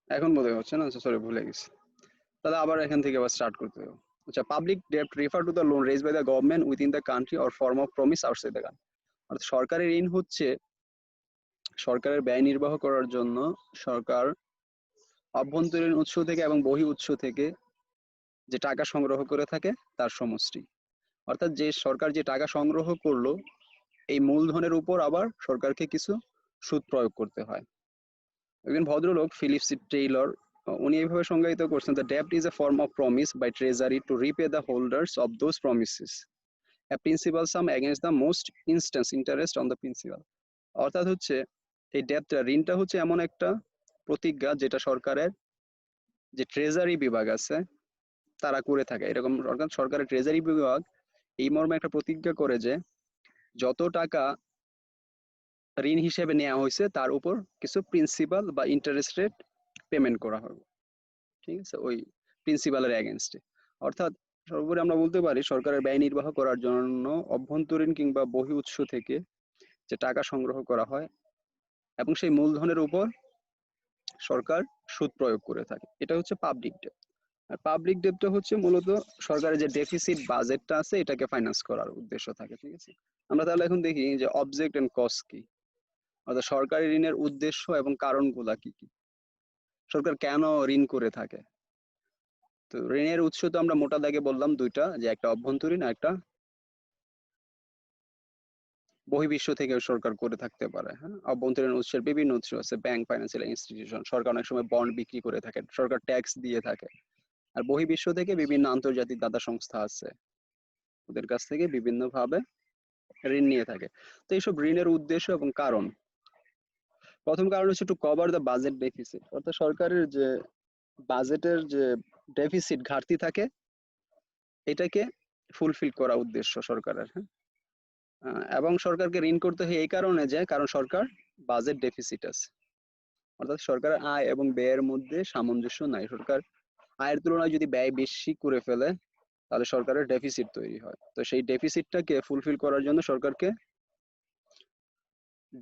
এখন বোধহয় হচ্ছে না, সরি ভুলে গেছি। তাহলে আবার এখান থেকে আবার স্টার্ট করতে হবে। আচ্ছা, public debt refer to the loan raise by the government within the country or form of promise outside the country. অর্থাৎ সরকারি ঋণ হচ্ছে সরকারের ব্যয় নির্বাহ করার জন্য সরকার অভ্যন্তরীণ উৎস থেকে এবং বহি উৎস থেকে যে টাকা সংগ্রহ করে থাকে তার সমষ্টি। অর্থাৎ যে সরকার যে টাকা সংগ্রহ করলো এই মূলধনের উপর আবার সরকারকে কিছু সুদ প্রয়োগ করতে হয়। একজন ভদ্রলোক ফিলিপ সি টেইলর উনি এইভাবে সংজ্ঞায়িত করছেন, দ্য ডেপ্ট is a form of promise by treasury to repay the holders of those promises a principal sum against the most instance interest on the principal. অর্থাৎ হচ্ছে এই ডেপ্টটা, ঋণটা হচ্ছে এমন একটা প্রতিজ্ঞা যেটা সরকারের যে ট্রেজারি বিভাগ আছে তারা করে থাকে। এরকম অর্থাৎ সরকারের ট্রেজারি বিভাগ এই মর্মে একটা প্রতিজ্ঞা করে যে যত টাকা ঋণ হিসেবে নেওয়া হয়েছে তার উপর কিছু প্রিন্সিপাল বা ইন্টারেস্ট রেট পেমেন্ট করা হবে, ঠিক আছে, ওই প্রিন্সিপালের এগেনস্টে। অর্থাৎ সর্বোপরি আমরা বলতে পারি সরকারের ব্যয় নির্বাহ করার জন্য অভ্যন্তরীণ কিংবা বহি উৎস থেকে যে টাকা সংগ্রহ করা হয় এবং সেই মূলধনের উপর সরকার সুদ প্রয়োগ করে থাকে, এটা হচ্ছে পাবলিক ডেট। আর পাবলিক ডেটটা হচ্ছে মূলত সরকারের যে ডেফিসিট বাজেটটা আছে এটাকে ফাইন্যান্স করার উদ্দেশ্য থাকে, ঠিক আছে। আমরা তাহলে এখন দেখি যে অবজেক্ট এন্ড কস্ট কি, অর্থাৎ সরকারি ঋণের উদ্দেশ্য এবং কারণগুলা কি কি, সরকার কেন ঋণ করে থাকে। তো ঋণের উৎস তো আমরা মোটা দাগে বললাম দুইটা, যে একটা অভ্যন্তরীণ আর একটা বহির্বিশ্ব থেকে সরকার করে থাকতে পারে। হ্যাঁ, অভ্যন্তরীণ উৎসের বিভিন্ন উৎস আছে, ব্যাংক, ফাইন্যান্সিয়াল ইনস্টিটিউশন, সরকার অনেক সময় বন্ড বিক্রি করে থাকে, সরকার ট্যাক্স দিয়ে থাকে। আর বহির্বিশ্ব থেকে বিভিন্ন আন্তর্জাতিক দাতা সংস্থা আছে, ওদের কাছ থেকে বিভিন্ন ভাবে ঋণ নিয়ে থাকে। তো এইসব ঋণের উদ্দেশ্য এবং কারণ, প্রথম কারণ হচ্ছে to cover the budget deficit, অর্থাৎ সরকারের যে বাজেটের যে ডেফিসিট ঘাটতি থাকে এটাকে ফুলফিল করা উদ্দেশ্য সরকারের। হ্যাঁ, এবং সরকারকে ঋণ করতে হয় এই কারণে যে কারণ সরকার বাজেট ডেফিসিট আছে, অর্থাৎ সরকারের আয় এবং ব্যয়ের মধ্যে সামঞ্জস্য নাই। সরকার আয়ের তুলনায় যদি ব্যয় বেশি করে ফেলে তাহলে সরকারের ডেফিসিট তৈরি হয়। তো সেই ডেফিসিটটাকে ফুলফিল করার জন্য সরকারকে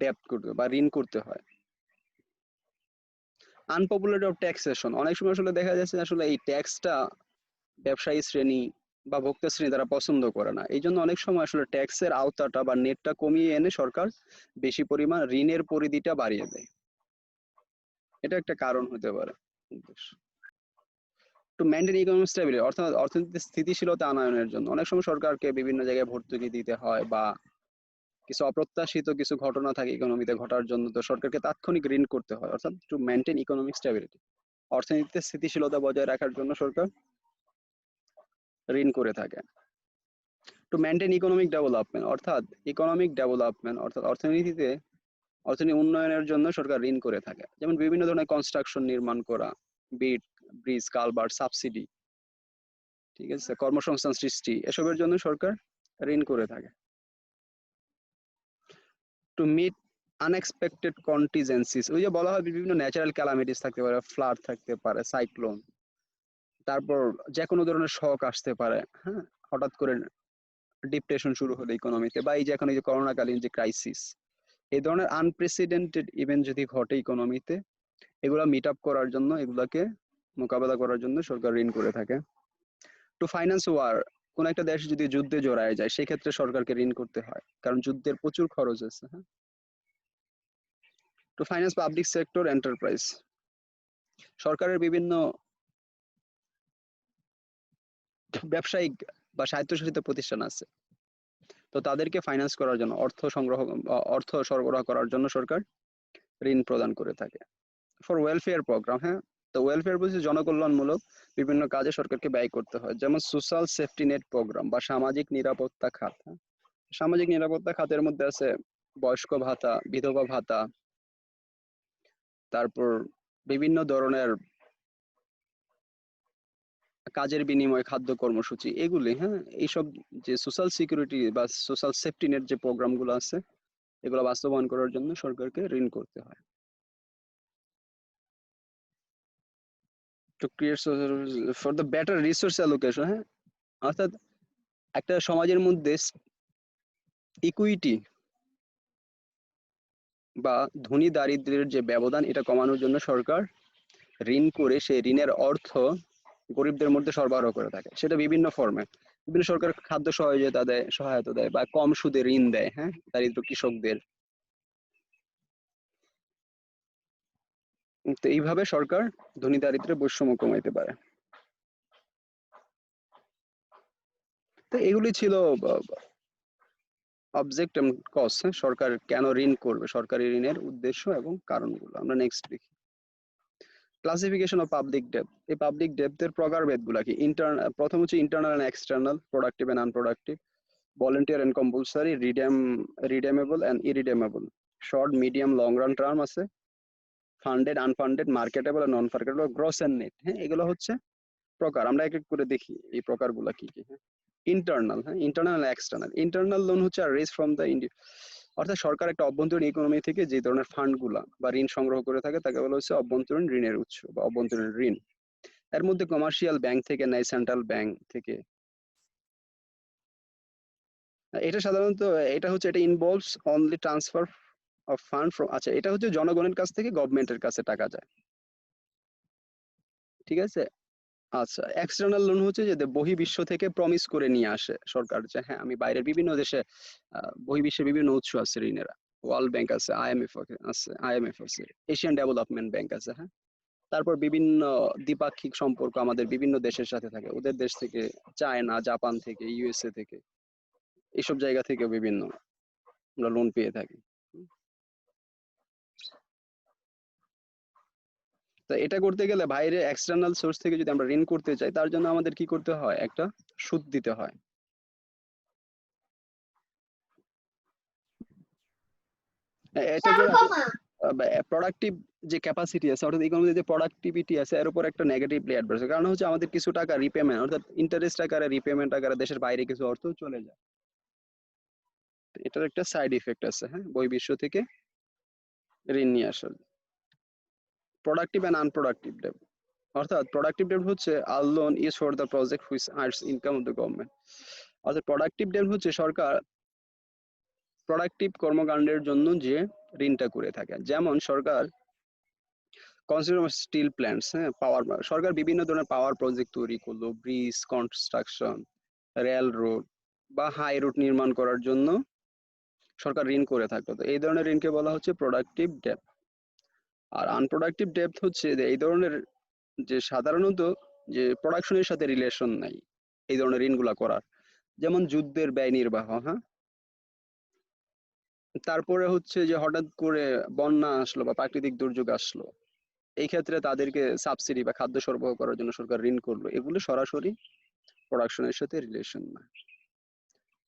ডেপ্ট করতে বা ঋণ করতে হয়। আনপপুলারিটি অফ ট্যাক্সেশন, অনেক সময় আসলে দেখা যাচ্ছে আসলে এই ট্যাক্সটা ব্যবসায়ী শ্রেণী বা ভোক্তা শ্রেণী তারা পছন্দ করে না, এই জন্য অনেক সময় আসলে ট্যাক্সের আওতাটা বা নেটটা কমিয়ে এনে সরকার বেশি পরিমাণ ঋণের পরিধিটা বাড়িয়ে দেয়, এটা একটা কারণ হতে পারে। টু মেনটেন ইকোনমিক স্টেবিলিটি, অর্থাৎ অর্থনীতির স্থিতিশীলতা আনয়নের জন্য অনেক সময় সরকারকে বিভিন্ন জায়গায় ভর্তুকি দিতে হয় বা কিছু অপ্রত্যাশিত কিছু ঘটনা থাকে ইকোনমিতে ঘটার জন্য, তো সরকারকে তাৎক্ষণিক ঋণ করতে হয়। অর্থাৎ টু মেনটেন ইকোনমিক স্টেবিলিটি, অর্থনীতিতে স্থিতিশীলতা বজায় রাখার জন্য সরকার ঋণ করে থাকে। টু মেনটেন ইকোনমিক ডেভেলপমেন্ট, অর্থাৎ ইকোনমিক ডেভেলপমেন্ট অর্থাৎ অর্থনীতি উন্নয়নের জন্য সরকার ঋণ করে থাকে, যেমন বিভিন্ন ধরনের কনস্ট্রাকশন নির্মাণ করা, বিট, ব্রিজ, কালভার্ট, সাবসিডি, ঠিক আছে, কর্মসংস্থান সৃষ্টি, এসবের জন্য সরকার ঋণ করে থাকে। টু মিট আনএক্সপেক্টেড কন্টিজেন্সিস, ওই যে বলা হয় বিভিন্ন ন্যাচারাল ক্যালামিটিস থাকতে পারে, ফ্লাড থাকতে পারে, সাইক্লোন, তারপর যে কোনো ধরনের শক আসতে পারে। হ্যাঁ, হঠাৎ করে ডিপ্রেশন শুরু হলো ইকোনমিতে, বা এই যে এখন এই যে করোনাকালীন যে ক্রাইসিস, এই ধরনের আনপ্রেসিডেন্টেড ইভেন্ট যদি ঘটে ইকোনমিতে, এগুলা মিট আপ করার জন্য, এগুলাকে মোকাবেলা করার জন্য সরকার ঋণ করে থাকে। টু ফাইন্যান্স ওয়ার, কোন একটা দেশ যদি যুদ্ধে জড়ায় যায় সেক্ষেত্রে সরকারকে ঋণ করতে হয়, কারণ যুদ্ধের প্রচুর খরচ আছে। হ্যাঁ, two finance public sector enterprise, সরকারের বিভিন্ন ব্যবসায়িক বা স্বায়ত্তশাসিত প্রতিষ্ঠান আছে, তো তাদেরকে ফাইন্যান্স করার জন্য অর্থ সরবরাহ করার জন্য সরকার ঋণ প্রদান করে থাকে। ফর ওয়েলফেয়ার প্রোগ্রাম, হ্যাঁ, তো ওয়েলফেয়ার বলছে জনকল্যাণমূলক বিভিন্ন কাজে সরকারকে ব্যয় করতে হয়, যেমন সোশ্যাল সেফটি নেট প্রোগ্রাম বা সামাজিক নিরাপত্তা খাত। হ্যাঁ, সামাজিক নিরাপত্তা খাতের মধ্যে আছে বয়স্ক ভাতা, বিধবা ভাতা, তারপর বিভিন্ন ধরনের কাজের বিনিময়ে খাদ্য কর্মসূচি, এগুলি। হ্যাঁ, এইসব যে সোশ্যাল সিকিউরিটি বা সোশ্যাল সেফটি নেট যে প্রোগ্রামগুলো আছে এগুলো বাস্তবায়ন করার জন্য সরকারকে ঋণ করতে হয়। To create for the better resource allocation, হ্যাঁ, অর্থাৎ একটা সমাজের মধ্যে ইকুইটি বা ধনী দারিদ্র্যের যে ব্যবধান এটা কমানোর জন্য সরকার ঋণ করে সেই ঋণের অর্থ গরিবদের মধ্যে সরবরাহ করে থাকে, সেটা বিভিন্ন ফর্মে। বিভিন্ন সরকার খাদ্য সহায়তা দেয় বা কম সুদে ঋণ দেয়, হ্যাঁ, দারিদ্র কৃষকদের। তো এইভাবে সরকার ধনী দারিদ্র্যের বৈষম্য কমাইতে পারে। তো এগুলি ছিল অবজেক্ট এবং কজ, সরকার কেন ঋণ করবে, সরকারি ঋণের উদ্দেশ্য এবং কারণগুলো। আমরা নেক্সট দেখি ক্লাসিফিকেশন অফ পাবলিক ডেপ্ট। এই পাবলিক ডেপ্টের প্রকারভেদগুলো কি? প্রথম হচ্ছে internal and external, productive and unproductive, voluntary and compulsory, redeemable and irredeemable, short, medium, long run term আছে, ফান্ডেড, আনফান্ডেড, মার্কেটেবল আর non marketable, gross and net. হ্যাঁ, এগুলো হচ্ছে প্রকার। আমরা এক এক করে দেখি এই প্রকারগুলো কি কি। হ্যাঁ, ইন্টারনাল, হ্যাঁ, ইন্টারনাল এক্সটার্নাল। ইন্টারনাল লোন হচ্ছে রেজ ফ্রম দ্য অর্থাৎ সরকার একটা অভ্যন্তরীণ ইকোনমি থেকে যে ধরনের ফান্ড গুলা বা ঋণ সংগ্রহ করে থাকে তাকে বলা হচ্ছে অভ্যন্তরীণ ঋণের উৎস বা অভ্যন্তরীণ ঋণ। এর মধ্যে কমার্শিয়াল ব্যাংক থেকে নেয়, সেন্ট্রাল ব্যাংক থেকে। এটা সাধারণত এটা involves only transfer of fund from, আচ্ছা, এটা হচ্ছে জনগণের কাছ থেকে গভর্নমেন্টের কাছে টাকা যায়, ঠিক আছে। আচ্ছা, এক্সটার্নাল লোন হচ্ছে যে বহির্বিশ্ব থেকে প্রমিস করে নিয়ে আসে সরকার, যে হ্যাঁ আমি বাইরের বিভিন্ন দেশে, বহির্বিশ্বের বিভিন্ন উৎস আছে ঋণের। ওয়ার্ল্ড ব্যাংক আছে, আইএমএফ আছে, এশিয়ান ডেভেলপমেন্ট ব্যাংক আছে, হ্যাঁ। তারপর বিভিন্ন দ্বিপাক্ষিক সম্পর্ক আমাদের বিভিন্ন দেশের সাথে থাকে, ওদের দেশ থেকে, চায়না, জাপান থেকে, ইউএসএ থেকে, এইসব জায়গা থেকে বিভিন্ন আমরা লোন পেয়ে থাকি। তো এটা করতে গেলে বাইরে এক্সটার্নাল সোর্স থেকে যদি আমরা ঋণ করতে চাই, তার জন্য আমাদের কি করতে হয়? একটা সুদ দিতে হয়। এটাকে প্রোডাক্টিভ যে ক্যাপাসিটি আছে, অর্থাৎ ইকোনমিতে যে প্রোডাক্টিভিটি আছে, এর উপর একটা নেগেটিভলি অ্যাডভার্স। কারণ হচ্ছে আমাদের কিছু টাকা রিপেমেন্ট, অর্থাৎ ইন্টারেস্ট আকারে, রিপেমেন্ট আকারে দেশের বাইরে কিছু অর্থ চলে যায়। এটার একটা সাইড ইফেক্ট আছে, হ্যাঁ, বহির্বিশ্ব থেকে ঋণ নিয়ে আসার। প্রোডাক্টিভ অ্যান্ড আনপ্রোডাক্টিভ ডেট, অর্থাৎ প্রোডাক্টিভ ডেট হচ্ছে আর loan is for the project which earns income of the government. অর্থাৎ প্রোডাক্টিভ ডেট হচ্ছে সরকার প্রোডাক্টিভ কর্মকাণ্ডের জন্য যে ঋণটা করে থাকে। যেমন সরকার কনসিডার স্টিল প্ল্যান্টস, হ্যাঁ, সরকার বিভিন্ন ধরনের পাওয়ার প্রজেক্ট তৈরি করলো, ব্রিজ কনস্ট্রাকশন, রেল রোড বা হাই রোড নির্মাণ করার জন্য সরকার ঋণ করে থাকতো। তো এই ধরনের ঋণকে বলা হচ্ছে প্রোডাক্টিভ ডেট। আর আনপ্রোডাক্টিভ ডেট হচ্ছে যে এই ধরনের যে সাধারণত যে প্রোডাকশনের সাথে রিলেশন নাই এই ধরনের ঋণগুলা করার, যেমন যুদ্ধের ব্যয় নির্বাহ, হ্যাঁ, তারপরে হচ্ছে যে হঠাৎ করে বন্যা আসলো বা প্রাকৃতিক দুর্যোগ আসলো, এই ক্ষেত্রে তাদেরকে সাবসিডি বা খাদ্য সরবরাহ করার জন্য সরকার ঋণ করলো, এগুলো সরাসরি প্রোডাকশনের সাথে রিলেশন না।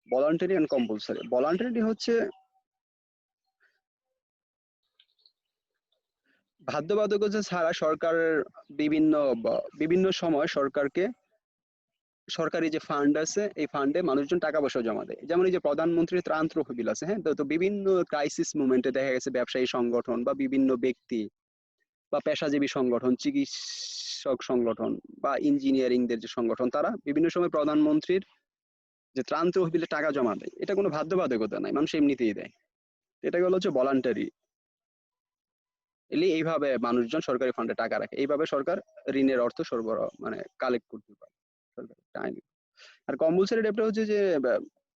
Voluntary and compulsory. ভলান্টারি হচ্ছে বাধ্যবাধকতা ছাড়া সরকারের বিভিন্ন বিভিন্ন সময় সরকারকে, সরকারি যে ফান্ড আছে এই ফান্ডে মানুষজন টাকা পয়সা জমা দেয়। যেমন এই যে প্রধানমন্ত্রী ত্রাণ তহবিল আছে, হ্যাঁ, তো বিভিন্ন ক্রাইসিস মুভমেন্টে দেখা গেছে ব্যবসায়ী সংগঠন বা বিভিন্ন ব্যক্তি বা পেশাজীবী সংগঠন, চিকিৎসক সংগঠন বা ইঞ্জিনিয়ারিংদের যে সংগঠন, তারা বিভিন্ন সময় প্রধানমন্ত্রীর যে ত্রাণ তহবিলে টাকা জমা দেয়। এটা কোনো বাধ্যবাধকতা নাই, মানুষ এমনিতেই দেয়। এটা হলো হচ্ছে ভলান্টারি। এইভাবে মানুষজন সরকারি ফান্ডে টাকা রাখে, এইভাবে সরকার ঋণের অর্থ সরবরাহ মানে কালেক্ট করতে পারে সরকার আইন। আর কম্পালসারি ডেপ্ট হচ্ছে যে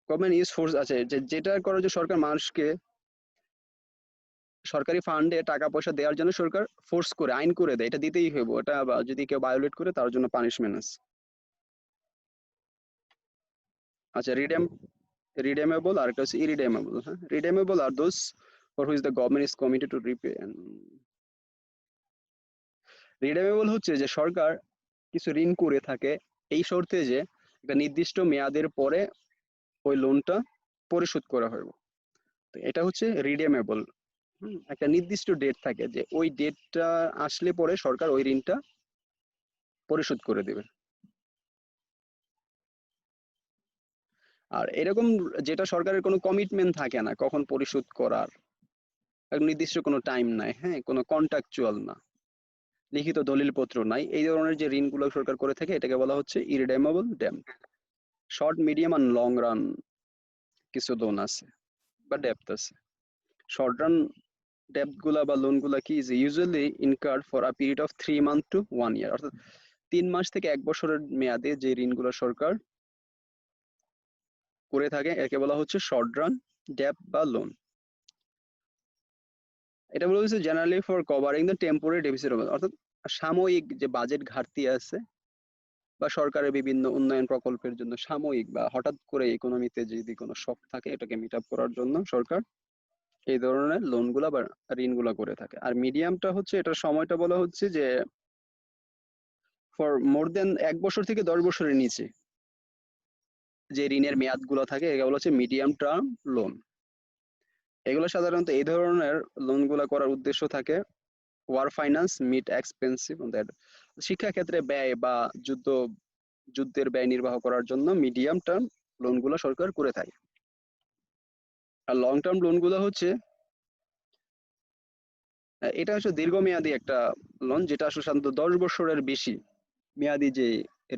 গভর্নমেন্ট ইউজ ফোর্স আছে, যেটা করে যে সরকার মানুষকে সরকারি ফান্ডে টাকা পয়সা দেওয়ার জন্য সরকার ফোর্স করে, আইন করে দেয়, এটা দিতেই হইব, এটা যদি কেউ ভায়োলেট করে তার জন্য পানিশমেন্ট আছে। আচ্ছা, রিডেমেবল আর একটা হচ্ছে ইরিডেমেবল। হ্যাঁ, রিডেমেবল আর those for which the government is committed to repay. Redeemable হচ্ছে যে সরকার কিছু ঋণ করে থাকে এই শর্তে যে একটা নির্দিষ্ট মেয়াদের পরে ওই লোনটা পরিশোধ করা হইব। তো এটা হচ্ছে রিডেমেবল। একটা নির্দিষ্ট ডেট থাকে যে ওই ডেটটা আসলে পরে সরকার ওই ঋণটা পরিশোধ করে দেবে। আর এরকম যেটা সরকারের কোনো কমিটমেন্ট থাকে না কখন পরিশোধ করার, এক নির্দিষ্ট কোনো টাইম নাই, হ্যাঁ, কোনো কন্ট্রাকচুয়াল না, লিখিত দলিলপত্র নাই, এই ধরনের যে ঋণগুলো সরকার করে থাকে এটাকে বলা হচ্ছে ইরিডেমেবল ডেম। শর্ট, মিডিয়াম আর লং রান কিছু লোন আছে বা ডেপ্ট আছে। শর্ট রান ডেপ্ট গুলা বা লোন গুলা কি is usually incurred for a period of 3 month to 1 year, অর্থাৎ 3 মাস থেকে 1 বছরের মেয়াদে যে ঋণগুলো সরকার করে থাকে একে বলা হচ্ছে শর্ট রান ডেপ্ট বা লোন। এটা বলা হচ্ছে generally for covering the temporary deficit, অর্থাৎ সাময়িক যে বাজেট ঘাটতি আছে বা সরকারের বিভিন্ন উন্নয়ন প্রকল্পের জন্য সাময়িক বা হঠাৎ করে ইকোনমিতে যদি কোনো শক থাকে এটাকে মিট আপ করার জন্য সরকার এই ধরনের লোনগুলা বা ঋণগুলা করে থাকে। আর মিডিয়ামটা হচ্ছে এটার সময়টা বলা হচ্ছে যে ফর মোর দেন 1 বছর থেকে 10 বছরের নিচে যে ঋণের মেয়াদ গুলো থাকে এগুলো হচ্ছে মিডিয়াম টার্ম লোন। এগুলো সাধারণত এই ধরনের লোন গুলা করার উদ্দেশ্য থাকে ওয়ার ফাইন্যান্স মিট এক্সপেন্সিভ, শিক্ষা ক্ষেত্রে ব্যয় বা যুদ্ধের ব্যয় নির্বাহ করার জন্য মিডিয়াম টার্ম লোনগুলো সরকার করে থাকে। আর লং টার্ম লোনগুলো হচ্ছে এটা হচ্ছে দীর্ঘমেয়াদী একটা লোন, যেটা আসলে সাধারণত 10 বছরের বেশি মেয়াদী যে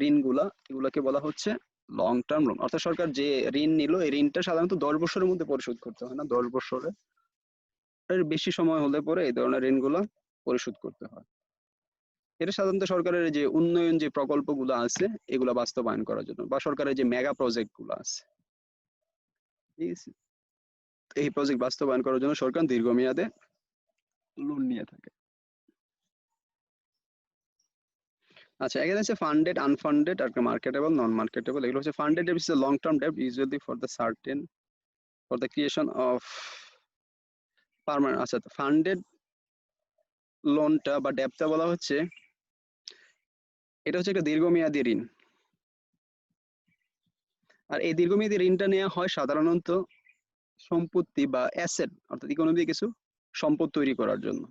ঋণগুলা এগুলাকে বলা হচ্ছে লং টার্ম লোন। অর্থাৎ সরকার যে ঋণ নিল এই ঋণটা সাধারণত 10 বছরের মধ্যে পরিশোধ করতে হয় না, 10 বছরের বেশি সময় হলে পরে এই ধরনের ঋণগুলো পরিশোধ করতে হয়। এটা সাধারণত সরকারের যে উন্নয়ন যে প্রকল্পগুলো আছে এগুলা বাস্তবায়ন করার জন্য বা সরকারের যে মেগা প্রজেক্ট গুলো আছে, ঠিক আছে, এই প্রজেক্ট বাস্তবায়ন করার জন্য সরকার দীর্ঘমেয়াদে লোন নিয়ে থাকে। আচ্ছা, এখানে হচ্ছে ফান্ডেড, আনফান্ডেড আর মার্কেটেবল, নন মার্কেটেবল। এগুলো হচ্ছে funded debt, is long term debt usually for the certain for the creation of permanent. আচ্ছা, ফান্ডেড লোনটা বা ডেপটা বলা হচ্ছে এটা হচ্ছে একটা দীর্ঘমেয়াদী ঋণ। আর এই দীর্ঘমেয়াদী ঋণটা নেওয়া হয় সাধারণত সম্পত্তি বা অ্যাসেট, অর্থাৎ ইকোনমিতে কিছু সম্পদ তৈরি করার জন্য।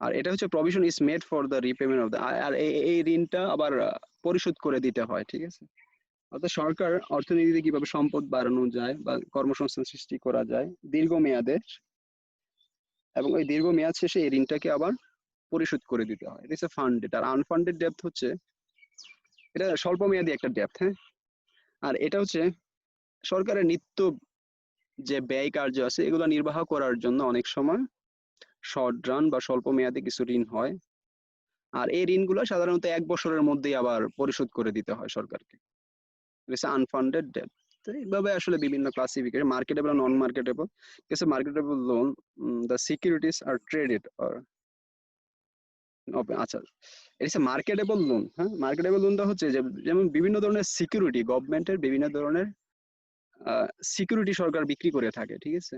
আর এটা হচ্ছে provision is made for the repayment of the, আর এই ঋণটা আবার পরিশোধ করে দিতে হয়, ঠিক আছে। অর্থাৎ সরকার অর্থনীতিতে কিভাবে সম্পদ বাড়ানো যায় বা কর্মসংস্থান সৃষ্টি করা যায় দীর্ঘমেয়াদে, এবং ওই দীর্ঘমেয়াদ শেষে এই ঋণটাকে আবার পরিশোধ করে দিতে হয়। এটা হচ্ছে ফান্ডেড। আর আনফান্ডেড ডেপ্ট হচ্ছে এটা স্বল্প মেয়াদী একটা ডেপ্ট, হ্যাঁ। আর এটা হচ্ছে সরকারের নিত্য যে ব্যয় কার্য আছে এগুলো নির্বাহ করার জন্য অনেক সময় শর্ট রান বা স্বল্প মেয়াদী কিছু ঋণ হয়। আর এই ঋণগুলো সাধারণত 1 বছরের মধ্যেই আবার পরিশোধ করে দিতে হয় সরকারকে। Unfunded debt. তো এইভাবে আসলে বিভিন্ন ক্লাসিফিকেশন, মার্কেটেবল নন মার্কেটেবল। কিছু marketable loan, the securities are traded or, আচ্ছা, এটা মার্কেটেবল লোন। হ্যাঁ, মার্কেটেবল লোনটা হচ্ছে যে যেমন বিভিন্ন ধরনের সিকিউরিটি, গভর্নমেন্টের বিভিন্ন ধরনের সিকিউরিটি সরকার বিক্রি করে থাকে, ঠিক আছে।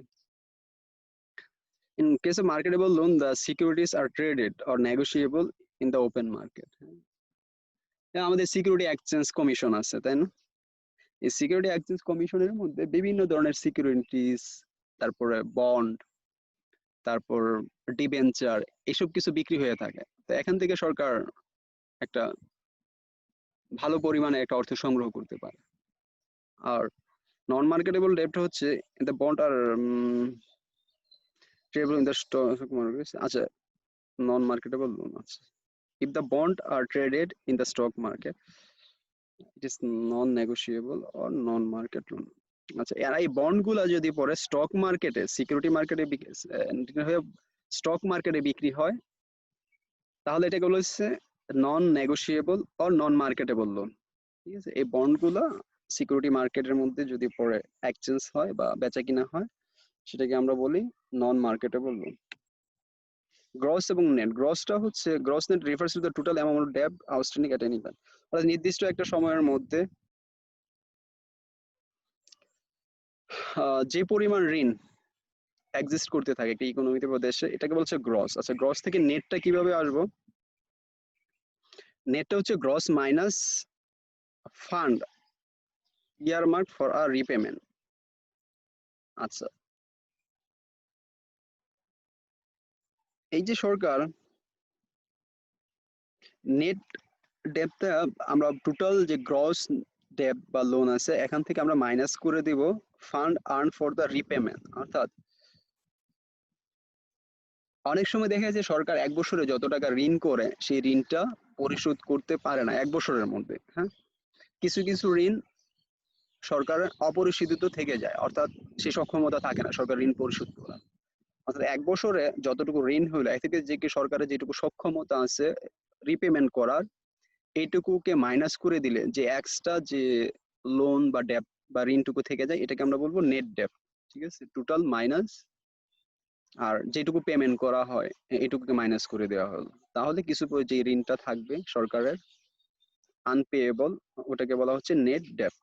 In case of marketable loan, the securities are traded or negotiable in the open market. আমাদের সিকিউরিটি এক্সচেঞ্জ কমিশন আছে, তাই না? এই সিকিউরিটি এক্সচেঞ্জ কমিশনের মধ্যে বিভিন্ন ধরনের সিকিউরিটিস, তারপরে বন্ড, তারপর ডিবেঞ্চার, এসব কিছু বিক্রি হয়ে থাকে। তো এখান থেকে সরকার একটা ভালো পরিমাণে একটা অর্থ সংগ্রহ করতে পারে। আর নন মার্কেটেবল ডেট হচ্ছে the bond are tradable in the stock market. আচ্ছা, নন মার্কেটেবল লোন আছে, if the bond are traded in the stock market it is non negotiable or non market loan। আচ্ছা, আর এই bond গুলা যদি পরে stock মার্কেটে, security মার্কেটে হয়ে স্টক মার্কেটে বিক্রি হয় তাহলে এটাকে বলা হচ্ছে নন negotiable or non marketable loan, ঠিক আছে। এই বন্ড গুলা সিকিউরিটি মার্কেটের মধ্যে যদি পরে এক্সচেঞ্জ হয় বা বেচা কিনা হয় সেটাকে আমরা বলি নন মার্কেটেবল লোন। গ্রস এবং নেট, গ্রসটা হচ্ছে gross net refers to the total amount of debt outstanding at any time, অর্থাৎ নির্দিষ্ট একটা সময়ের মধ্যে যে পরিমাণ ঋণ এক্সিস্ট করতে থাকে একটা ইকোনমিতে বা দেশে এটাকে বলছে গ্রস। আচ্ছা, গ্রস থেকে নেটটা কিভাবে আসবো? নেটটা হচ্ছে gross minus fund earmark for a repayment. আচ্ছা, এই যে সরকার নেট ডেটটা, আমরা টোটাল যে গ্রস ডেট বা লোন আছে এখান থেকে আমরা মাইনাস করে দিব fund earn for the repayment. অর্থাৎ অনেক সময় দেখা যাচ্ছে সরকার 1 বছরে যত টাকা ঋণ করে সেই ঋণটা পরিশোধ করতে পারে না 1 বছরের মধ্যে, হ্যাঁ। কিছু কিছু ঋণ সরকারের অপরিশোধিত থেকে যায়, অর্থাৎ সে সক্ষমতা থাকে না সরকার ঋণ পরিশোধ করার। অর্থাৎ ১ বছরে যতটুকু ঋণ হইলো এ থেকে যে কি সরকারের যেটুকু সক্ষমতা আছে রিপেমেন্ট করার, এইটুকুকে মাইনাস করে দিলে যে এক্সট্রা যে লোন বা ডেপ বা ঋণটুকু থেকে যায় এটাকে আমরা বলবো নেট ডেপ। ঠিক আছে? টোটাল মাইনাস আর যেটুকু পেমেন্ট করা হয় এটুকুকে মাইনাস করে দেওয়া হলো। তাহলে কিছু যে ঋণটা থাকবে সরকারের আনপেয়েবল, ওটাকে বলা হচ্ছে net debt.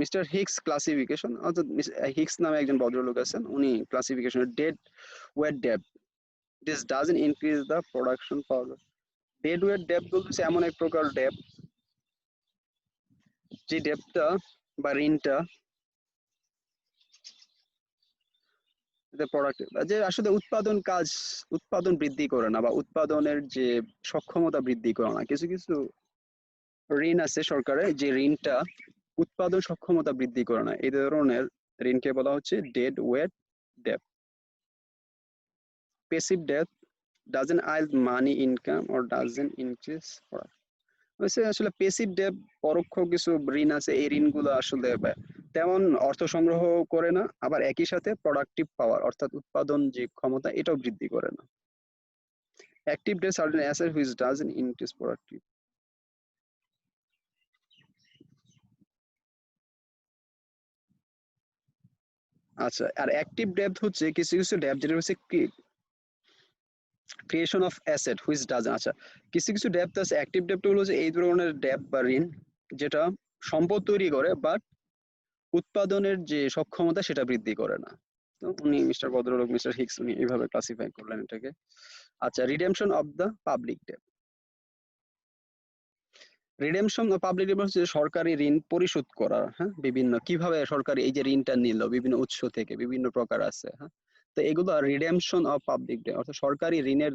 Mister Hicks classification, অর্থাৎ হিক্স নামে একজন ভদ্রলোক আছেন, উনি classification dead weight debt, this doesn't increase the production power. Dead weight debt বলতেছে এমন এক প্রকার ডেপ যে ডেপটা বা ঋণটা প্রোডাক্ট যে আসলে উৎপাদন বৃদ্ধি করে না বা উৎপাদনের যে সক্ষমতা বৃদ্ধি করে না। কিছু কিছু ঋণ আছে সরকারের যে ঋণটা উৎপাদন সক্ষমতা বৃদ্ধি করে না, এই ধরনের ঋণকে বলা হচ্ছে dead weight debt. Passive debt doesn't yield money income or doesn't increase আসলে পেসিভ ডেপ পরোক্ষ কিছু ঋণ আছে, এই ঋণগুলো আসলে তেমন অর্থ সংগ্রহ করে না, আবার একই সাথে প্রোডাক্টিভ পাওয়ার অর্থাৎ উৎপাদন যে ক্ষমতা এটাও বৃদ্ধি করে না। Active debt certain asset which doesn't increase productive. আচ্ছা, আর অ্যাক্টিভ ডেপ হচ্ছে কিছু কিছু ডেপ যেটা হচ্ছে creation of asset which does, আচ্ছা কিছু কিছু ডেপ্ট আছে অ্যাক্টিভ ডেপ্ট হলো যে এই ধরনের ডেপ্ট বা ঋণ যেটা সম্পদ তৈরি করে বাট উৎপাদনের যে সক্ষমতা সেটা বৃদ্ধি করে না। তো উনি মিস্টার ভদ্রলোক মিস্টার হিক্স উনি এইভাবে ক্লাসিফাই করলেন এটাকে। আচ্ছা, রিডেমশন অফ দ্য পাবলিক ডেপ্ট। রিডেমশন অফ পাবলিক ডেপ্ট হচ্ছে সরকারি ঋণ পরিশোধ করা। হ্যাঁ, বিভিন্ন কিভাবে সরকার এই যে ঋণটা নিল বিভিন্ন উৎস থেকে বিভিন্ন প্রকার আছে। হ্যাঁ, তো এগুলো রিডেমশন অফ পাবলিক ডেপ্ট অর্থাৎ সরকারি ঋণের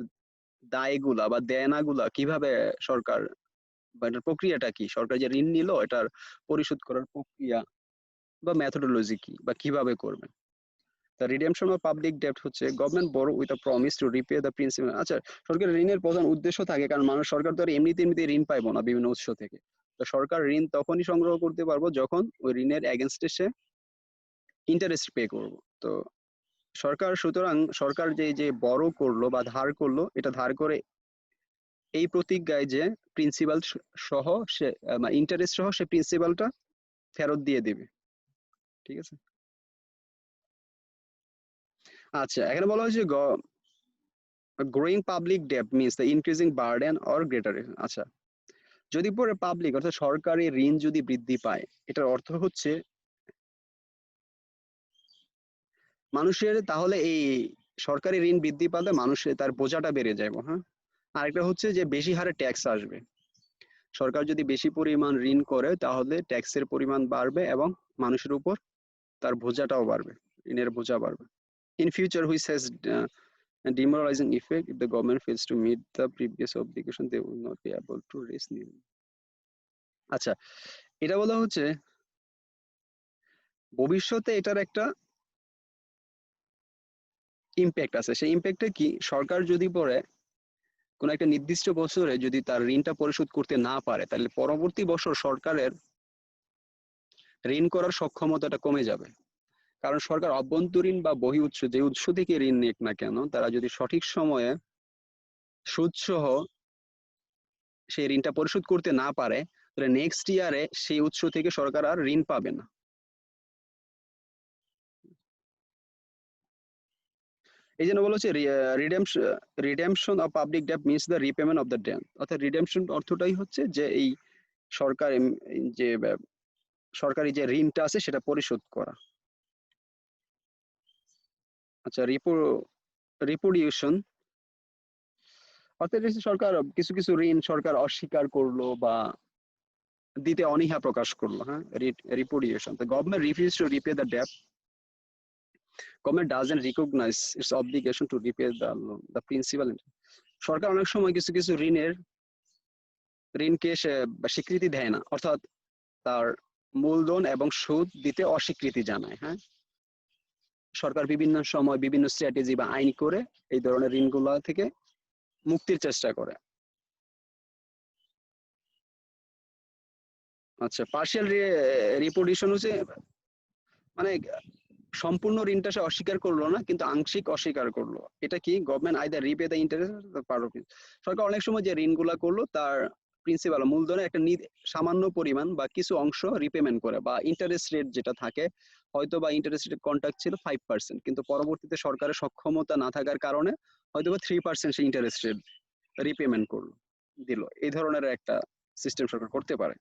দায়গুলা বা দেনাগুলা কিভাবে সরকার বা এটার প্রক্রিয়াটা কি, সরকার যে ঋণ নিল এটার পরিশোধ করার প্রক্রিয়া বা মেথোডোলজি কি বা কিভাবে করবেন। The redemption of public debt হচ্ছে government borrow with a promise to repay the principal। আচ্ছা, সরকারের ঋণের প্রধান উদ্দেশ্য থাকে কারণ সরকার তো আর এমনিতে ঋণ পাইবো না বিভিন্ন উৎস থেকে। তো সরকার ঋণ তখনই সংগ্রহ করতে পারবো যখন ওই ঋণের এগেনস্টে সে ইন্টারেস্ট পে করবো। তো সুতরাং সরকার যে বড় করলো বা ধার করলো এটা ধার করে এই প্রতিজ্ঞায় যে প্রিন্সিপাল সহ সে ইন্টারেস্ট সহ সে প্রিন্সিপালটা ফেরত দিয়ে দিবে। ঠিক আছে? আচ্ছা, এখানে বলা হয়েছে growing public debt means the increasing burden or greater. আচ্ছা, যদি পরে পাবলিক অর্থাৎ সরকারি ঋণ যদি বৃদ্ধি পায় এটার অর্থ হচ্ছে মানুষের তাহলে এই সরকারি ঋণ বৃদ্ধি পালে মানুষের তার বোঝাটা বেড়ে যাবে। হ্যাঁ, আরেকটা হচ্ছে যে বেশি হারে ট্যাক্স আসবে। সরকার যদি বেশি পরিমাণ ঋণ করে তাহলে ট্যাক্সের পরিমাণ বাড়বে এবং মানুষের উপর তার বোঝাটাও বাড়বে, ঋণের বোঝা বাড়বে। In future which has demoralizing effect if the government fails to meet the previous obligation they will not be able to raise new। আচ্ছা, এটা বলা হচ্ছে ভবিষ্যতে এটার একটা ইম্প্যাক্ট আছে। সেই ইম্প্যাক্টটা কি, সরকার যদি পরে কোন একটা নির্দিষ্ট বছরে যদি তার ঋণটা পরিশোধ করতে না পারে তাহলে পরবর্তী বছর সরকারের ঋণ করার সক্ষমতাটা কমে যাবে। কারণ সরকার অভ্যন্তরীণ বা বহি উৎস যে উৎস থেকে ঋণ নিক না কেন তারা যদি সঠিক সময়ে সুদ সহ সেই ঋণটা পরিশোধ করতে না পারে তাহলে নেক্সট ইয়ারে সেই উৎস থেকে সরকার আর ঋণ পাবে না। এই জন্য বলা হচ্ছে redemption of public debt means the repayment of the debt. অর্থাৎ রিডেমশন অর্থটাই হচ্ছে যে এই সরকার যে সরকারি যে ঋণটা আছে সেটা পরিশোধ করা। আচ্ছা, রিপুডিউশন অর্থাৎ সরকার কিছু কিছু ঋণ সরকার অস্বীকার করলো বা দিতে অনীহা প্রকাশ করলো। হ্যাঁ, রিপুডিউশন, the government refused to repay the debt, government doesn't recognize its obligation to repay the loan, the principal। সরকার অনেক সময় কিছু কিছু ঋণকে সে স্বীকৃতি দেয় না, অর্থাৎ তার মূলধন এবং সুদ দিতে অস্বীকৃতি জানায়। হ্যাঁ, সরকার বিভিন্ন সময় বিভিন্ন স্ট্র্যাটেজি বা আইন করে এই ধরনের ঋণগুলো থেকে মুক্তির চেষ্টা করে। আচ্ছা, পার্শিয়াল রিপোর্টিশন হচ্ছে মানে সম্পূর্ণ ঋণটা সে অস্বীকার করলো না, কিন্তু আংশিক অস্বীকার করলো। এটা কি? Government either repay the interest part of it. সরকার অনেক সময় যে ঋণগুলা করলো তার প্রিন্সিপাল মূলধনের একটা সামান্য পরিমাণ বা কিছু অংশ রিপেমেন্ট করে, বা ইন্টারেস্ট রেট যেটা থাকে, হয়তো বা ইন্টারেস্ট রেট কন্ট্রাক্ট ছিল 5%, কিন্তু পরবর্তীতে সরকারের সক্ষমতা না থাকার কারণে হয়তো বা 3% সে ইন্টারেস্ট রেট রিপেমেন্ট করলো, দিল। এই ধরনের একটা সিস্টেম সরকার করতে পারে।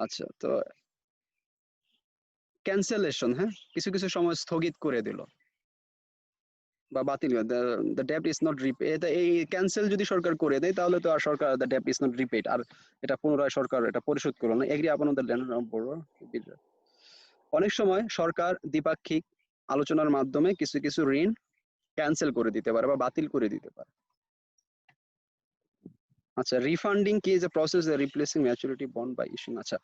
আচ্ছা, তো ক্যান্সেলেশন, হ্যাঁ, কিছু কিছু সময় স্থগিত করে দিল বা বাতিল, the debt is not repay, এটা এই ক্যান্সেল যদি সরকার করে দেয় তাহলে তো আর সরকার the debt is not repaid, আর এটা পুনরায় সরকার এটা পরিশোধ করলো না। এগ্রি আপন দ্য ল্যান্ড বড়। অনেক সময় সরকার দ্বিপাক্ষিক আলোচনার মাধ্যমে কিছু কিছু ঋণ ক্যান্সেল করে দিতে পারে বা বাতিল করে দিতে পারে। আচ্ছা, রিফান্ডিং কি? Is a process replacing maturity bond by issuing. আচ্ছা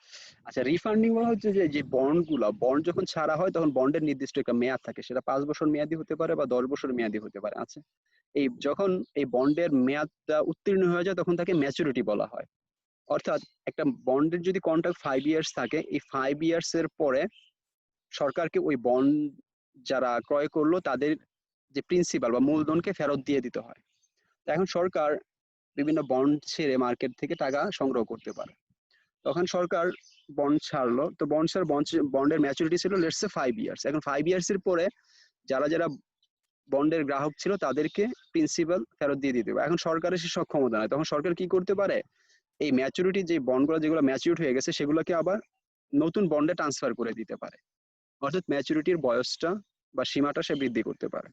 আচ্ছা, রিফান্ডিং বলা হচ্ছে যে যে বন্ড যখন ছাড়া হয় তখন বন্ডের নির্দিষ্ট একটা মেয়াদ থাকে, সেটা 5 বছর মেয়াদি হতে পারে বা 10 বছর মেয়াদি হতে পারে। আচ্ছা, এই যখন এই বন্ডের মেয়াদটা উত্তীর্ণ হয়ে যায় তখন তাকে ম্যাচুরিটি বলা হয়। অর্থাৎ একটা বন্ডের যদি কন্ট্রাক্ট 5 ইয়ার্স থাকে, এই 5 ইয়ার্স এর পরে সরকারকে ওই বন্ড যারা ক্রয় করলো তাদের যে প্রিন্সিপাল বা মূলধনকে ফেরত দিয়ে দিতে হয়। তো এখন সরকার বিভিন্ন বন্ড ছেড়ে মার্কেট থেকে টাকা সংগ্রহ করতে পারে। তখন সরকার বন্ড ছাড়লো, তো বন্ডের ম্যাচুরিটি ছিল লেটস সে 5 ইয়ার্স। এখন 5 ইয়ার্স এর পরে যারা যারা বন্ডের গ্রাহক ছিল তাদেরকে প্রিন্সিপাল ফেরত দিয়ে দিতে হবে। এখন সরকারের সে সক্ষমতা নাই, তখন সরকার কি করতে পারে? এই ম্যাচুরিটি যে বন্ডগুলো যেগুলো ম্যাচিউর হয়ে গেছে সেগুলোকে আবার নতুন বন্ডে ট্রান্সফার করে দিতে পারে। অর্থাৎ ম্যাচুরিটির বয়সটা বা সীমাটা সে বৃদ্ধি করতে পারে।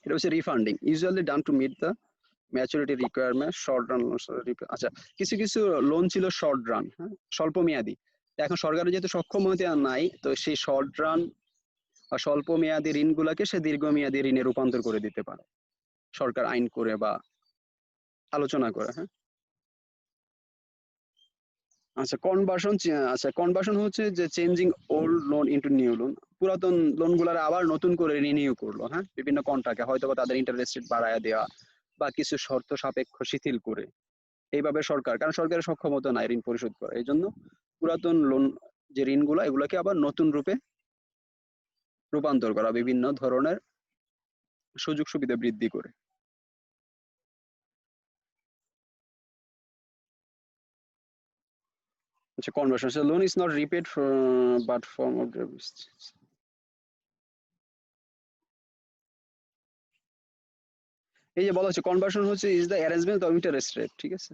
এটা হচ্ছে refunding, usually done to meet the maturity requirement short run. আচ্ছা, কিছু কিছু লোন ছিল শর্ট রান, হ্যাঁ, স্বল্প মেয়াদি। এখন সরকারের যেহেতু সক্ষমতা নাই, তো সেই শর্ট রান বা স্বল্প মেয়াদি ঋণগুলোকে সে দীর্ঘমেয়াদী ঋণে রূপান্তর করে দিতে পারে, সরকার আইন করে বা আলোচনা করে, হ্যাঁ। আচ্ছা, কনভার্সন হচ্ছে যে changing old loan into new loan. পুরাতন লোনগুলার আবার নতুন করে রিনিউ করলো, হ্যাঁ, বিভিন্ন কন্ট্রাক্টে হয়তো বা তাদের ইন্টারেস্ট রেট বাড়ায় দেওয়া বা কিছু শর্ত সাপেক্ষ শিথিল করে। এইভাবে সরকার, কারণ সরকারের সক্ষমতা নাই ঋণ পরিশোধ করা, এই জন্য পুরাতন লোন যে ঋণগুলো এগুলোকে আবার নতুন রূপে রূপান্তর করা বিভিন্ন ধরনের সুযোগ সুবিধা বৃদ্ধি করে। আচ্ছা, conversion loan is not রিপেড but form of. এই যে বলা হচ্ছে কনভার্সন হচ্ছে is the arrangement of interest rate, ঠিক আছে।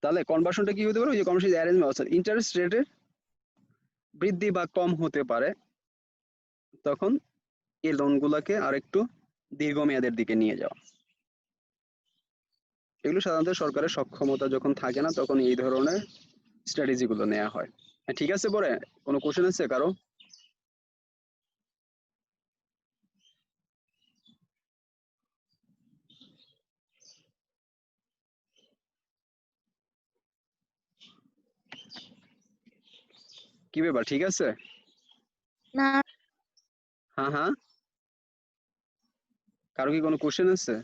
তাহলে কনভার্সনটা কি হতে পারে? ওই যে কনভার্সন অ্যারেঞ্জমেন্ট, অর্থাৎ ইন্টারেস্ট রেটের বৃদ্ধি বা কম হতে পারে, তখন এই লোনগুলোকে আরেকটু দীর্ঘমেয়াদের দিকে নিয়ে যাওয়া। এগুলো সাধারণত সরকারের সক্ষমতা যখন থাকে না তখন এই ধরনের স্ট্র্যাটেজি গুলো নেওয়া হয়। হ্যাঁ, ঠিক আছে। পরে কোনো কোশ্চেন আছে কারো? কি ব্যাপার, ঠিক আছে? না হ্যাঁ হ্যাঁ, কারো কি কোনো কোশ্চেন আছে?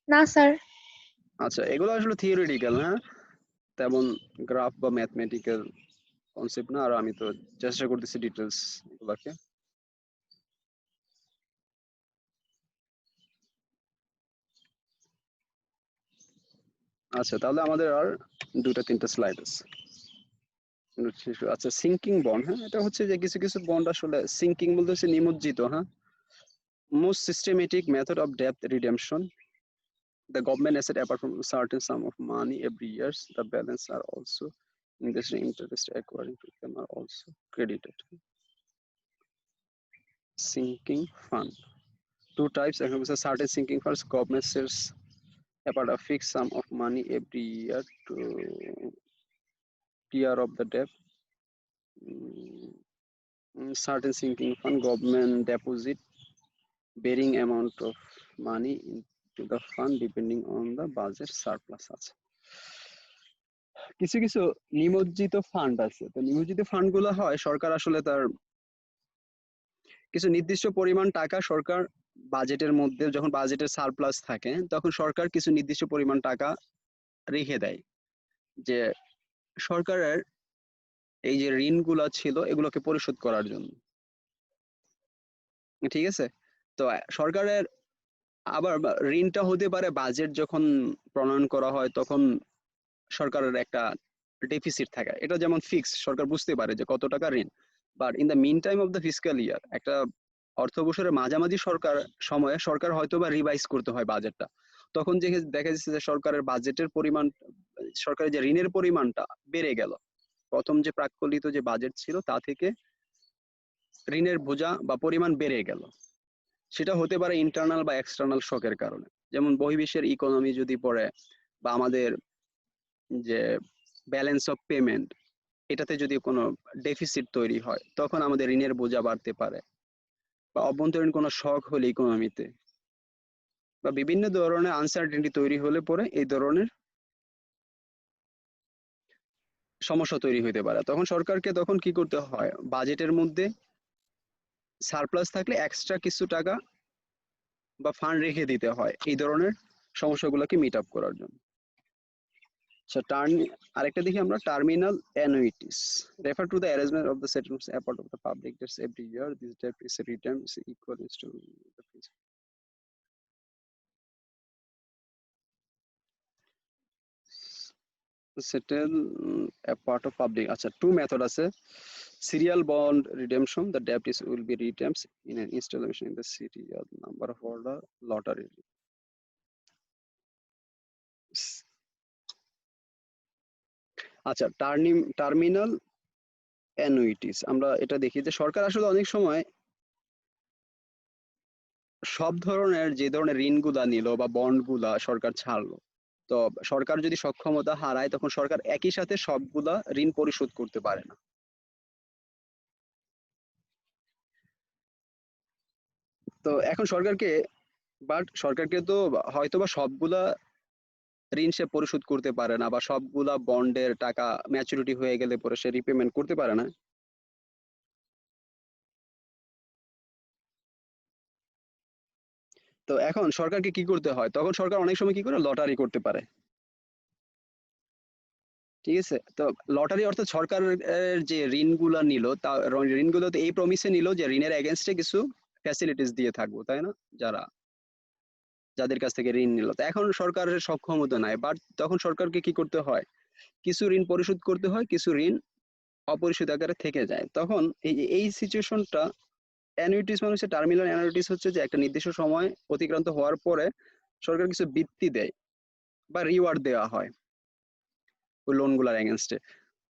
না স্যার। আচ্ছা, এগুলো আসলে থিওরিটিক্যাল, হ্যাঁ, তেমন গ্রাফ বা ম্যাথমেটিক্যাল কনসেপ্ট না। আর আমি তো চেষ্টা করতেছি ডিটেলস এগুলাকে। আচ্ছা, তাহলে আমাদের আর দুটা তিনটা স্লাইড আছে। আচ্ছা, সিঙ্কিং বন্ড, হ্যাঁ, এটা হচ্ছে যে কিছু কিছু বন্ড আসলে সিঙ্কিং বলতে হচ্ছে নিমজ্জিত, হ্যাঁ। মোস্ট সিস্টেমেটিক মেথড অফ ডেপ্ট redemption, the government asset apart from a certain sum of money every year, the balance are also interest according to them are also credited. Sinking fund, two types. A certain sinking funds, government sets apart a fixed sum of money every year to clear of the debt. Certain sinking fund, government deposit varying amount of money into the fund depending on the budget surplus. আছে কিছু কিছু নিমজ্জিত fund আছে, তো নিমজ্জিত fund গুলো হয় সরকার আসলে তার কিছু নির্দিষ্ট পরিমাণ টাকা সরকার বাজেটের মধ্যে, যখন বাজেটের সারপ্লাস থাকে তখন সরকার কিছু নির্দিষ্ট পরিমাণ টাকা রেখে দেয়, যে সরকারের এই যে ঋণগুলা ছিল এগুলোকে পরিশোধ করার জন্য। ঠিক আছে? তো সরকারের আবার ঋণটা হতে পারে বাজেট যখন প্রণয়ন করা হয় তখন সরকারের একটা ডেফিসিট থাকে, এটা যেমন ফিক্স, সরকার বুঝতে পারে যে কত টাকা ঋণ। But in the meantime of the fiscal year, একটা অর্থ বছরের মাঝামাঝি সময়ে সরকার হয়তো বা রিভাইজ করতে হয় বাজেটটা। তখন যে দেখা যাচ্ছে যে সরকারের বাজেটের পরিমাণ, সরকারের যে ঋণের পরিমাণটা বেড়ে গেল, প্রথম যে প্রাক্কলিত যে বাজেট ছিল তা থেকে ঋণের বোঝা বা পরিমাণ বেড়ে গেল। সেটা হতে পারে ইন্টারনাল বা এক্সটার্নাল শকের কারণে, যেমন বহির্বিশ্বের ইকোনমি যদি পড়ে, বা আমাদের যে ব্যালেন্স অফ পেমেন্ট, এটাতে যদি কোনো ডেফিসিট তৈরি হয় তখন আমাদের ঋণের বোঝা বাড়তে পারে, বা অভ্যন্তরীণ কোনো শক হলে ইকোনমিতে, বা বিভিন্ন ধরনের আনসার্টেনিটি তৈরি হলে পরে এই ধরনের সমস্যা তৈরি হতে পারে। তখন সরকারকে তখন কি করতে হয়, বাজেটের মধ্যে সারপ্লাস থাকলে এক্সট্রা কিছু টাকা বা ফান্ড রেখে দিতে হয় এই ধরনের সমস্যাগুলোকে মিট আপ করার জন্য। আচ্ছা, আরেকটা দেখি আমরা, terminal annuities refer to the arrangement of the settlements apart of the public debts every year, this debt is return is equal to the principal. Settle a part of public, আচ্ছা two method আছে, serial bond redemption, the debt is will be redeemed in an installation in the serial number of order lottery। আচ্ছা, terminal অ্যানুইটিস, আমরা এটা দেখি যে সরকার আসলে অনেক সময় সব ধরনের যে ধরনের ঋণগুলা নিল বা বন্ডগুলা সরকার ছাড়লো, তো সরকার যদি সক্ষমতা হারায় তখন সরকার একই সাথে সবগুলা ঋণ পরিশোধ করতে পারে না। তো এখন সরকারকে তো হয়তোবা সবগুলা ঋণ সে পরিশোধ করতে পারে না, বা সবগুলা বন্ডের টাকা ম্যাচুরিটি হয়ে গেলে পরে সে রিপেমেন্ট করতে পারে না। তো এখন সরকারকে কি করতে হয়, তখন সরকার অনেক সময় কি করে লটারি করতে পারে। ঠিক আছে? তো লটারি অর্থাৎ সরকারের যে ঋণগুলা নিল, তা ঋণগুলো তো এই প্রমিসে নিল যে ঋণের এগেনস্টে কিছু ফ্যাসিলিটিস দিয়ে থাকবো, তাই না? যাদের কাছ থেকে ঋণ নিল, তো এখন সরকারের সক্ষমতা নাই, বাট তখন সরকারকে কি করতে হয়, কিছু ঋণ পরিশোধ করতে হয়, কিছু ঋণ অপরিশোধিত আকারে থেকে যায়। তখন এই সিচুয়েশনটা, অ্যানুইটিস মানে হচ্ছে, টার্মিনাল অ্যানুইটিস হচ্ছে যে একটা নির্দিষ্ট সময় অতিক্রান্ত হওয়ার পরে সরকার কিছু বৃত্তি দেয় বা রিওয়ার্ড দেওয়া হয় ওই লোনগুলোর এগেনস্টে।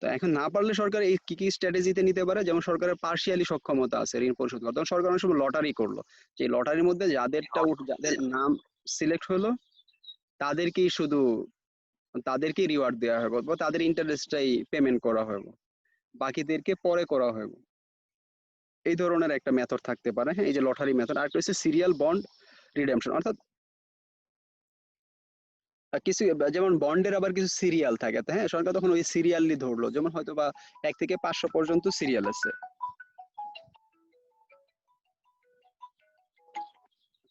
তো এখন না পারলে সরকার এই কি কি স্ট্র্যাটেজিতে নিতে পারে, যেমন সরকারের পার্শিয়ালি সক্ষমতা আছে ঋণ পরিশোধ করা, তখন সরকার অনেক সময় লটারি করলো, যে লটারির মধ্যে যাদের নাম সিলেক্ট হলো তাদেরকেই শুধু তাদেরকেই রিওয়ার্ড দেওয়া হবে, বা তাদের ইন্টারেস্টটাই পেমেন্ট করা হবে, বাকিদেরকে পরে করা হবে। এই ধরনের একটা মেথড থাকতে পারে, হ্যাঁ, এই যে লটারি মেথড। আর একটা হচ্ছে সিরিয়াল বন্ড রিডেমশন, অর্থাৎ কিছু যেমন বন্ডের আবার কিছু সিরিয়াল থাকে, তো হ্যাঁ, সরকার তখন ওই সিরিয়ালি ধরলো, যেমন হয়তো বা 1 থেকে 500 পর্যন্ত সিরিয়াল আছে।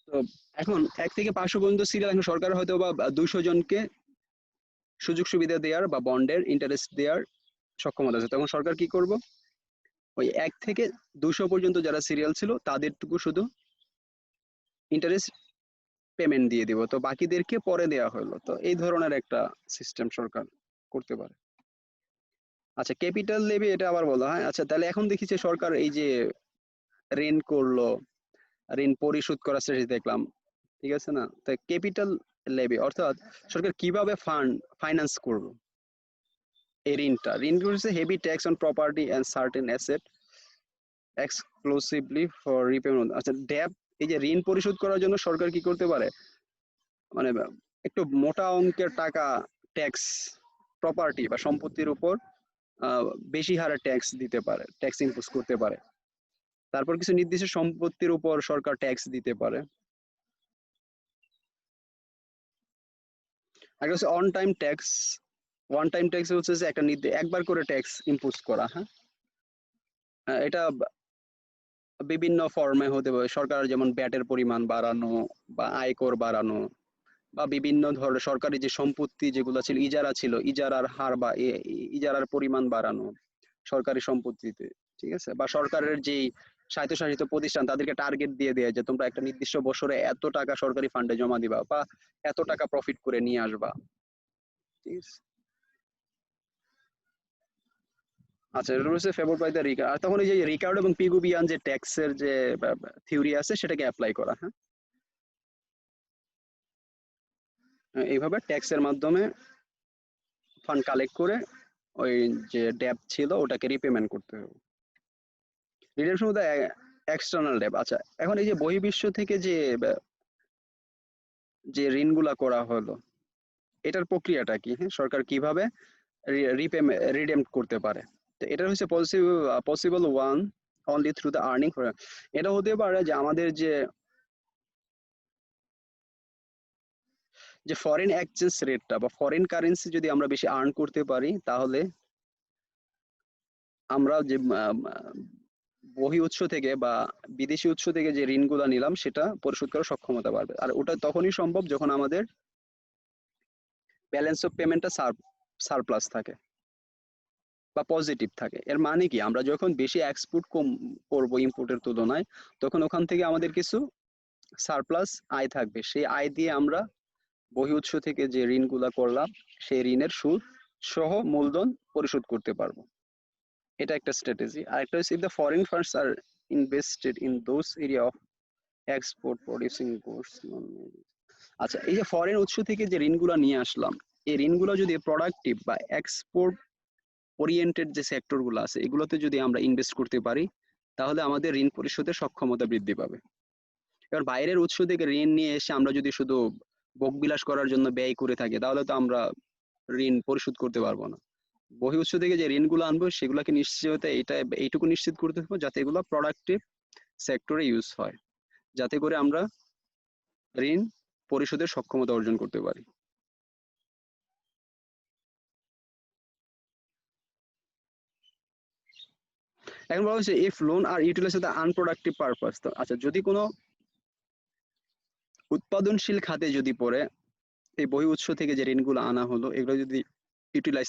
তো এখন 1 থেকে 500 পর্যন্ত সিরিয়াল, এখন সরকার হয়তো বা 200 জনকে সুযোগ সুবিধা দেওয়ার বা বন্ডের ইন্টারেস্ট দেওয়ার সক্ষমতা আছে, তখন সরকার কি করব, ওই 1 থেকে 200 পর্যন্ত যারা সিরিয়াল ছিল তাদেরটুকু শুধু ইন্টারেস্ট পেমেন্ট দিয়ে দিব, তো বাকিদেরকে পরে দেওয়া হলো। তো এই ধরনের একটা সিস্টেম সরকার করতে পারে। আচ্ছা, ক্যাপিটাল লেভি এটা আবার বলা হয়। আচ্ছা, তাহলে এখন দেখি যে সরকার এই যে ঋণ করলো, ঋণ পরিশোধ করার স্ট্র্যাটেজি দেখলাম, ঠিক আছে না? তো ক্যাপিটাল লেভি অর্থাৎ সরকার কিভাবে ফাইন্যান্স করলো এই ঋণগুলো হচ্ছে heavy tax on property and certain asset exclusively for repayment. আচ্ছা, ডেপ, এই যে ঋণ পরিশোধ করার জন্য সরকার কি করতে পারে, মানে একটু মোটা অঙ্কের টাকা ট্যাক্স, প্রপার্টি বা সম্পত্তির উপর আহ, বেশি হারে ট্যাক্স দিতে পারে, ট্যাক্স ইম্পোজ করতে পারে। তারপর কিছু নির্দিষ্ট সম্পত্তির উপর সরকার ট্যাক্স দিতে পারে। একটা হচ্ছে on time tax. One time tax হচ্ছে যে একটা একবার করে ট্যাক্স ইম্পোজ করা, হ্যাঁ। এটা বিভিন্ন ফর্মে হতে পারে, সরকার যেমন ব্যাটের পরিমাণ বাড়ানো বা আয়কর বাড়ানো, বা বিভিন্ন ধরনের সরকারি যে সম্পত্তি যেগুলো ছিল, ইজারা ছিল, ইজারার হার বা ইজারার পরিমাণ বাড়ানো সরকারি সম্পত্তিতে, ঠিক আছে, বা সরকারের যেই স্বায়ত্তশাসিত প্রতিষ্ঠান তাদেরকে টার্গেট দিয়ে দেয় যে তোমরা একটা নির্দিষ্ট বছরে এত টাকা সরকারি ফান্ডে জমা দিবা বা এত টাকা প্রফিট করে নিয়ে আসবা, ঠিক আছে। আচ্ছা, এটা হচ্ছে ফেভার বাই দ্য রিকার্ড। আর তখন এই যে রিকার্ড এবং পিগুবিয়ান যে ট্যাক্সের যে থিওরি আছে সেটাকে অ্যাপ্লাই করা, হ্যাঁ। এইভাবে ট্যাক্সের মাধ্যমে ফান্ড কালেক্ট করে ওই যে ডেপ ছিল ওটাকে রিপেমেন্ট করতে হবে। রিডেমশন মধ্যে এক্সটার্নাল ডেপ। আচ্ছা, এখন এই যে বহির্বিশ্ব থেকে যে যে ঋণগুলা করা হলো, এটার প্রক্রিয়াটা কি, হ্যাঁ, সরকার কিভাবে রিডেম করতে পারে? তো এটা হচ্ছে possible one only through the earning. এটা হতে পারে যে আমাদের যে যে ফরেন এক্সচেঞ্জ রেটটা বা ফরেন কারেন্সি যদি আমরা বেশি আর্ন করতে পারি, তাহলে আমরা যে বহি উৎস থেকে বা বিদেশি উৎস থেকে যে ঋণগুলা নিলাম সেটা পরিশোধ করার সক্ষমতা বাড়বে। আর ওটা তখনই সম্ভব যখন আমাদের ব্যালেন্স অফ পেমেন্টটা সারপ্লাস থাকে বা পজিটিভ থাকে। এর মানে কি, আমরা যখন বেশি এক্সপোর্ট কম করব ইম্পোর্টের তুলনায়, তখন ওখান থেকে আমাদের কিছু সারপ্লাস আয় থাকবে। সেই আয় দিয়ে আমরা বহি উৎস থেকে যে ঋণগুলা করলাম সেই ঋণের সুদ সহ মূলধন পরিশোধ করতে পারবো। এটা একটা স্ট্র্যাটেজি। আর একটা হচ্ছে, if the foreign funds are invested in those area of export producing goods. আচ্ছা, এই যে ফরেন উৎস থেকে যে ঋণগুলো নিয়ে আসলাম, এই ঋণগুলো যদি প্রোডাক্টিভ বা এক্সপোর্ট ওরিয়েন্টেড যে সেক্টর গুলো আছে এগুলোতে যদি আমরা ইনভেস্ট করতে পারি, তাহলে আমাদের ঋণ পরিশোধের সক্ষমতা বৃদ্ধি পাবে। এবার বাইরের উৎস থেকে ঋণ নিয়ে এসে আমরা যদি শুধু ভোগবিলাস করার জন্য ব্যয় করে থাকি, তাহলে তো আমরা ঋণ পরিশোধ করতে পারবো না। বহি উৎস থেকে যে ঋণগুলো আনবো সেগুলোকে নিশ্চিত এইটুকু নিশ্চিত করতে হবে যাতে এগুলো প্রোডাক্টিভ সেক্টরে ইউজ হয়, যাতে করে আমরা ঋণ পরিশোধের সক্ষমতা অর্জন করতে পারি। এখন বলা হচ্ছে if loan are utilize the unproductive purpose. আচ্ছা, যদি কোনো উৎপাদনশীল খাতে যদি পড়ে এই বহি উৎস থেকে যে ঋণগুলো আনা হলো এগুলো যদি ইউটিলাইজ